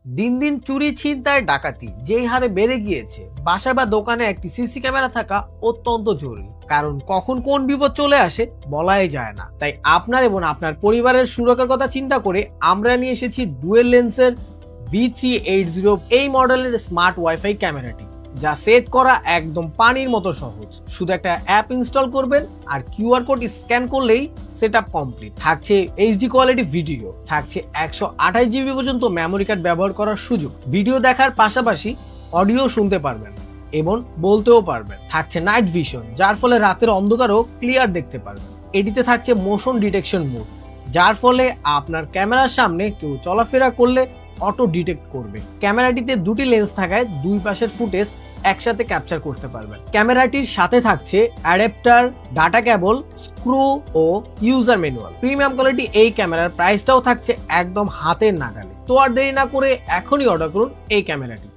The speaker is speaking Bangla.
দিন দিন চুরি, ছিনতাই, ডাকাতি যেই হারে বেড়ে গিয়েছে, বাসা বা দোকানে একটি সিসি ক্যামেরা থাকা অত্যন্ত জরুরি। কারণ কখন কোন বিপদ চলে আসে বলাই যায় না। তাই আপনার এবং আপনার পরিবারের সুরক্ষার কথা চিন্তা করে আমরা নিয়ে এসেছি ডুয়েল লেন্সের V380 এই মডেলের স্মার্ট ওয়াইফাই ক্যামেরাটি, যা সেট করা একদম পানির মতো সহজ। শুধু একটা অ্যাপ ইনস্টল করবেন আর কিউআর কোড স্ক্যান করলেই সেটআপ কমপ্লিট। থাকছে এইচডি কোয়ালিটি ভিডিও, থাকছে 128 GB পর্যন্ত মেমোরি কার্ড ব্যবহার করার সুযোগ, ভিডিও দেখার পাশাপাশি অডিও শুনতে পারবেন এবং বলতেও পারবেন। থাকছে নাইট ভিশন, যার ফলে রাতের অন্ধকারও ক্লিয়ার দেখতে পারবেন। এটিতে থাকছে মোশন ডিটেকশন মোড, যার ফলে আপনার ক্যামেরার সামনে কেউ চলাফেরা করলে অটো ডিটেক্ট করবে। ক্যামেরাটিতে দুটি লেন্স থাকায় দুই পাশের ফুটেজ একসাথে ক্যাপচার করতে পারবেন। ক্যামেরাটির সাথে থাকছে অ্যাডাপ্টার, ডাটা কেবল, স্ক্রু ও ইউজার ম্যানুয়াল। প্রিমিয়াম কোয়ালিটি এই ক্যামেরার প্রাইসটাও থাকছে একদম হাতের নাগালে। তো আর দেরি না করে এখনই অর্ডার করুন এই ক্যামেরাটি।